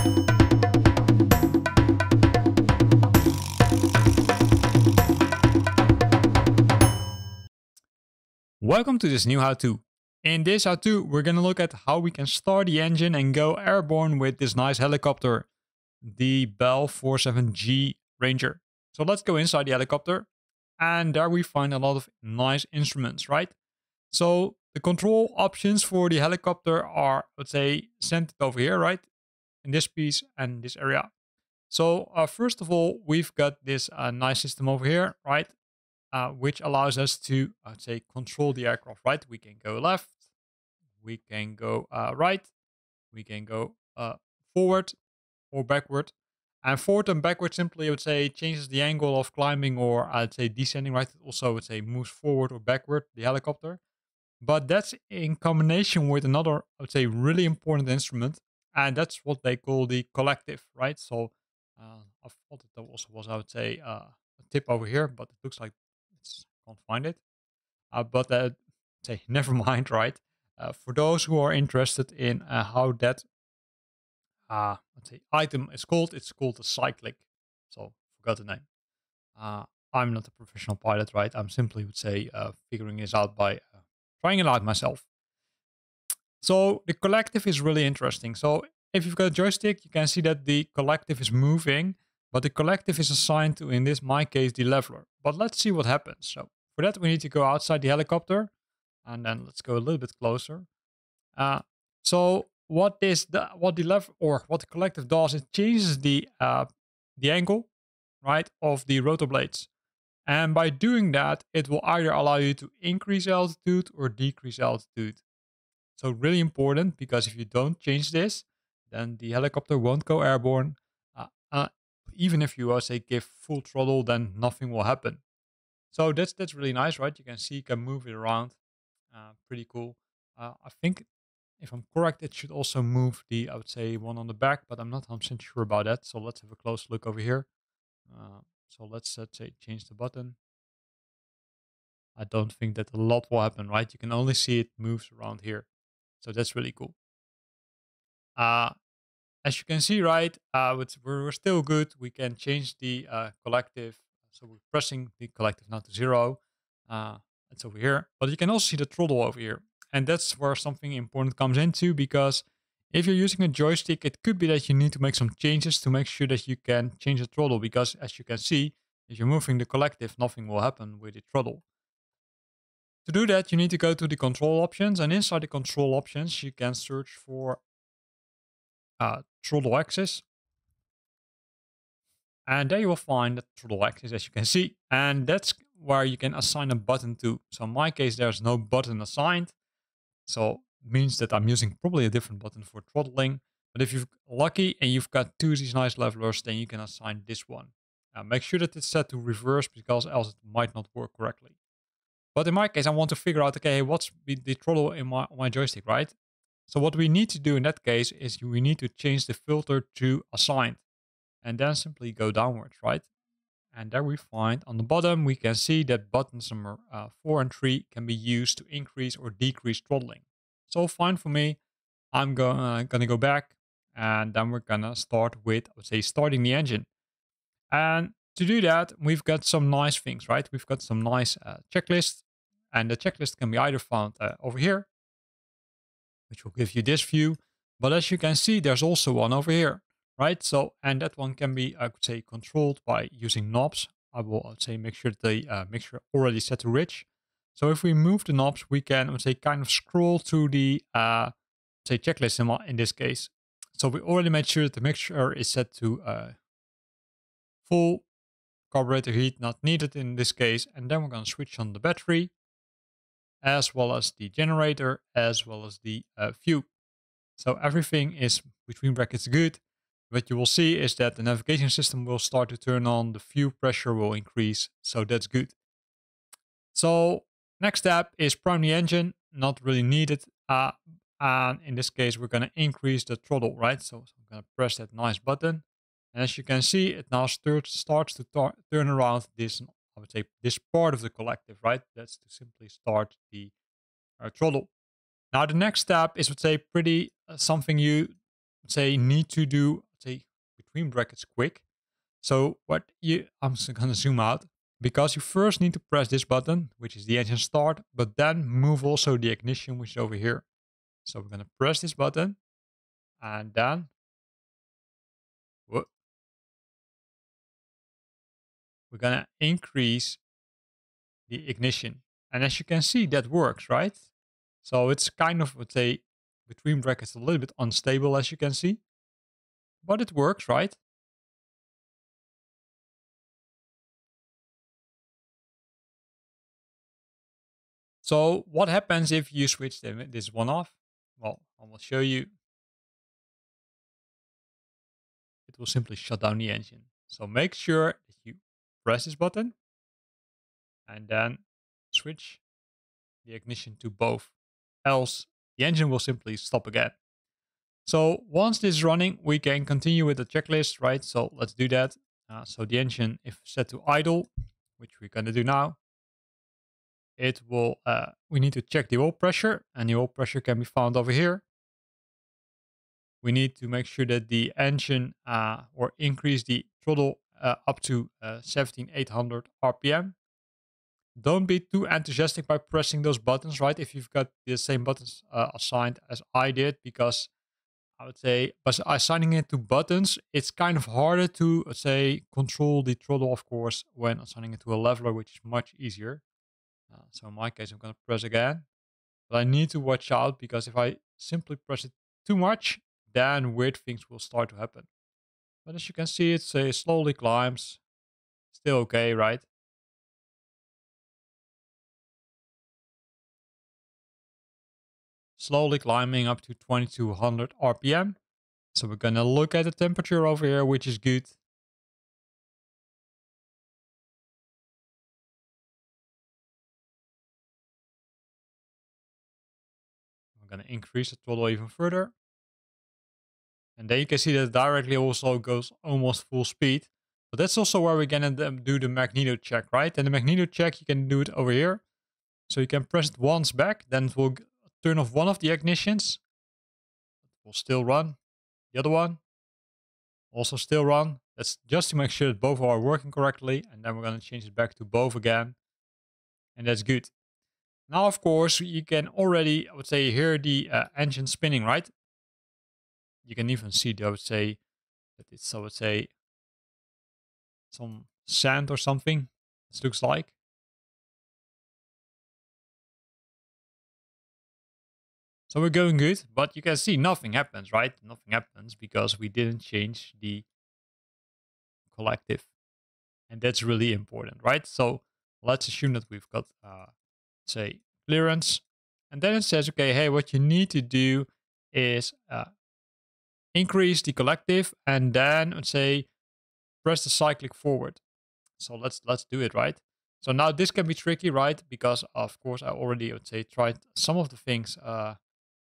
Welcome to this new how-to. In this how-to, we're going to look at how we can start the engine and go airborne with this nice helicopter, the Bell 47G Ranger. So let's go inside the helicopter, and there we find a lot of nice instruments, right? So the control options for the helicopter are, let's say, centered over here, right? In this piece and this area. So first of all, we've got this nice system over here, right? Which allows us to, say, control the aircraft, right? We can go left, we can go right, we can go forward or backward. And forward and backward simply, I would say, changes the angle of climbing or I'd say descending, right? It also, I would say, moves forward or backward, the helicopter. But that's in combination with another, I would say, really important instrument. And that's what they call the collective, right? So I thought that there also was, I would say, a tip over here, but it looks like can't find it. But say never mind, right? For those who are interested in how that let's say item is called, it's called a cyclic. So forgot the name. I'm not a professional pilot, right? I'm simply would say figuring this out by trying it out myself. So the collective is really interesting. So if you've got a joystick, you can see that the collective is moving, but the collective is assigned to, in this my case, the leveler. But let's see what happens. So for that, we need to go outside the helicopter, and then let's go a little bit closer. So what the collective does, it changes the angle, right, of the rotor blades. And by doing that, it will either allow you to increase altitude or decrease altitude. So really important, because if you don't change this, then the helicopter won't go airborne. Uh, uh, Even if you say give full throttle, then nothing will happen. So that's really nice, right? You can see you can move it around. Pretty cool. I think if I'm correct, it should also move the, I would say, one on the back, but I'm not 100% sure about that. So let's have a close look over here. So let's say change the button. I don't think that a lot will happen, right? You can only see it moves around here. So that's really cool. As you can see, right, we're still good. We can change the collective. So we're pressing the collective now to 0. It's over here. But you can also see the throttle over here. And that's where something important comes into, because if you're using a joystick, it could be that you need to make some changes to make sure that you can change the throttle. Because as you can see, if you're moving the collective, nothing will happen with the throttle. To do that, you need to go to the control options, and inside the control options, you can search for throttle axis. And there you will find the throttle axis, as you can see, and that's where you can assign a button to. So in my case, there's no button assigned. So it means that I'm using probably a different button for throttling. But if you're lucky and you've got 2 of these nice levelers, then you can assign this one. Make sure that it's set to reverse, because else it might not work correctly. But in my case, I want to figure out, okay, what's the throttle in my joystick, right? So what we need to do in that case is we need to change the filter to assigned, and then simply go downwards, right? And there we find on the bottom, we can see that buttons number 4 and 3 can be used to increase or decrease throttling. So fine for me. I'm gonna go back, and then we're gonna start with, I would say, starting the engine. And to do that, we've got some nice things, right? We've got some nice checklists, and the checklist can be either found over here, which will give you this view. But as you can see, there's also one over here, right? So, and that one can be, I could say, controlled by using knobs. I will say make sure the mixture already set to rich. So if we move the knobs, we can, I would say, kind of scroll to the say checklist in this case. So we already made sure that the mixture is set to full, carburetor heat not needed in this case, and then we're going to switch on the battery, as well as the generator, as well as the fuel. So everything is between brackets good. What you will see is that the navigation system will start to turn on, the fuel pressure will increase, so that's good. So next step is prime the engine, not really needed. And in this case, we're going to increase the throttle, right? So I'm going to press that nice button. And as you can see, it now starts to turn around this, I would say, this part of the collective, right? That's to simply start the throttle. Now the next step is, let's say, pretty something you say need to do, between brackets quick. So I'm gonna zoom out because you first need to press this button, which is the engine start, but then move also the ignition, which is over here. So we're gonna press this button and then whoop, we're gonna increase the ignition. And as you can see, that works, right? So it's kind of, let's say, between brackets, a little bit unstable, as you can see, but it works, right? So what happens if you switch this one off? Well, I will show you. It will simply shut down the engine. So make sure that you press this button and then switch the ignition to both. Else the engine will simply stop again. So once this is running, we can continue with the checklist, right? So let's do that. So the engine, if set to idle, which we're going to do now, it will, we need to check the oil pressure, and the oil pressure can be found over here. We need to make sure that the engine or increase the throttle up to 17,800 RPM. Don't be too enthusiastic by pressing those buttons, right? If you've got the same buttons assigned as I did, because I would say, by assigning it to buttons, it's kind of harder to, say, control the throttle, of course, when assigning it to a leveler, which is much easier. So in my case, I'm going to press again. But I need to watch out because if I simply press it too much, then weird things will start to happen. But as you can see, it slowly climbs. Still okay, right? Slowly climbing up to 2200 RPM. So we're going to look at the temperature over here, which is good. I'm going to increase the throttle even further. And then you can see that it directly also goes almost full speed. But that's also where we're going to do the magneto check, right? And the magneto check, you can do it over here. So you can press it once back, then it will turn off one of the ignitions. It will still run. The other one also still run. That's just to make sure that both are working correctly. And then we're going to change it back to both again. And that's good. Now, of course, you can already, I would say, hear the engine spinning, right? You can even see, I would say, that it's, I would say, some sand or something. This looks like. So we're going good, but you can see nothing happens, right? Nothing happens because we didn't change the collective. And that's really important, right? So let's assume that we've got, say, clearance. And then it says, okay, hey, what you need to do is increase the collective and then, let's say, press the cyclic forward. So let's do it, right? So now this can be tricky, right? Because of course I already, I would say, tried some of the things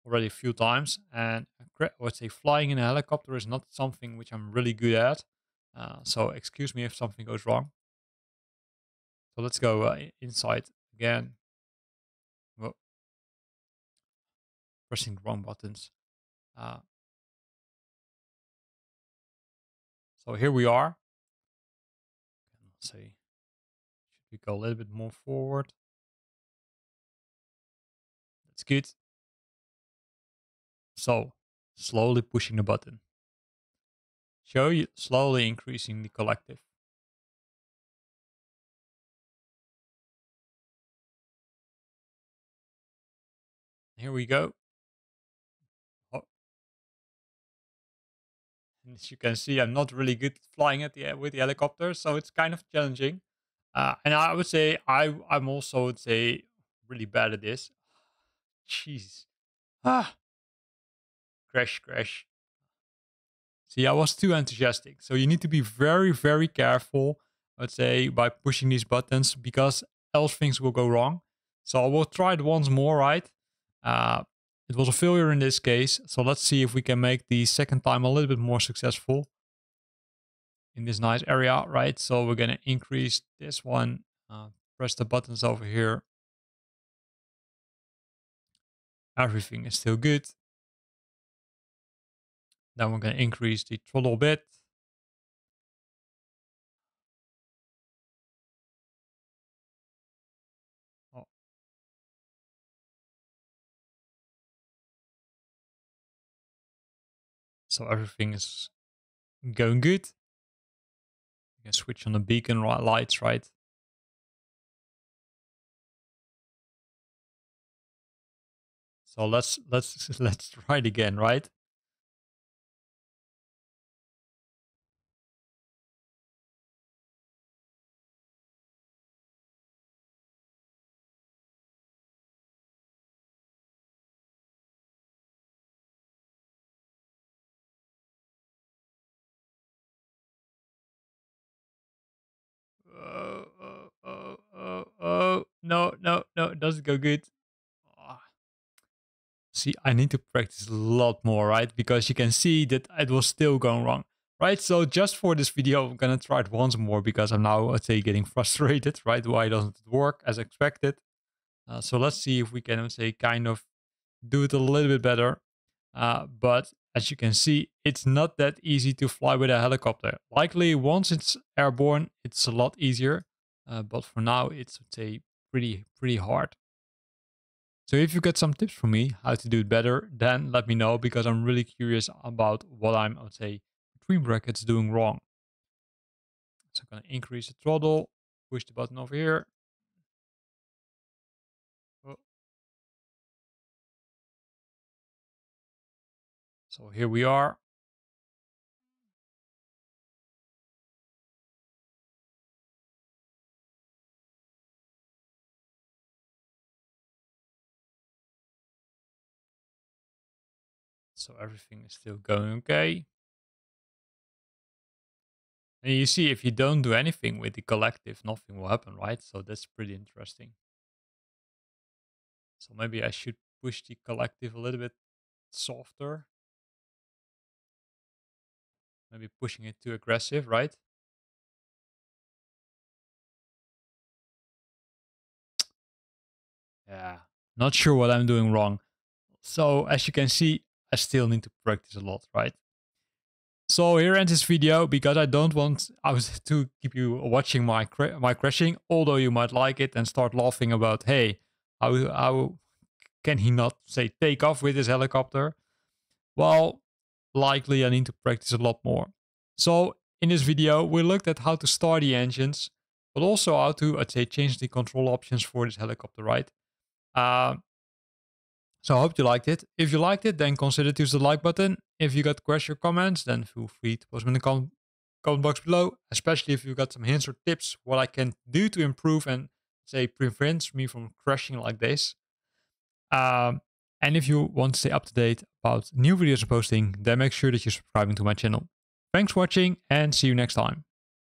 already a few times, and I would say flying in a helicopter is not something which I'm really good at. So excuse me if something goes wrong. So let's go inside again. Well, pressing the wrong buttons. Uh, so here we are. Let's see. Should we go a little bit more forward? That's good. So slowly pushing the button. Show you slowly increasing the collective. Here we go. Oh, and as you can see, I'm not really good at flying at the with the helicopter, so it's kind of challenging. And I would say I'm also would say really bad at this. Jeez. Ah, crash, crash. See, I was too enthusiastic. So you need to be very, very careful, let's say, by pushing these buttons because else things will go wrong. So I will try it once more, right? Uh, it was a failure in this case. So let's see if we can make the second time a little bit more successful in this nice area, right? So we're going to increase this one, press the buttons over here. Everything is still good. Then we're going to increase the throttle a bit. So everything is going good. You can switch on the beacon lights, right? So let's try it again, right? Oh, no, no, no, it doesn't go good. Ah, see, I need to practice a lot more, right? Because you can see that it was still going wrong, right? So just for this video, I'm gonna try it once more because I'm now, let's say, getting frustrated, right? Why doesn't it work as expected? So let's see if we can, let's say, kind of do it a little bit better. But as you can see, it's not that easy to fly with a helicopter. Likely once it's airborne, it's a lot easier. But for now, it's, let's say, pretty hard. So if you get some tips from me how to do it better, then let me know because I'm really curious about what I'm, I would say, between brackets doing wrong. So I'm gonna increase the throttle, push the button over here. Oh, so here we are. So everything is still going okay. And you see, if you don't do anything with the collective, nothing will happen, right? So that's pretty interesting. So maybe I should push the collective a little bit softer. Maybe pushing it too aggressive, right? Yeah. Not sure what I'm doing wrong. So as you can see, I still need to practice a lot, right? So here ends this video because I don't want to keep you watching my crashing, although you might like it and start laughing about, hey, how can he not say take off with his helicopter? Well, likely I need to practice a lot more. So in this video, we looked at how to start the engines, but also how to, I'd say, change the control options for this helicopter, right? Uh, so I hope you liked it. If you liked it, then consider to use the like button. If you got questions or comments, then feel free to post them in the comment box below, especially if you got some hints or tips what I can do to improve and, say, prevent me from crashing like this. Um, and if you want to stay up to date about new videos I'm posting, then make sure that you're subscribing to my channel. Thanks for watching and see you next time.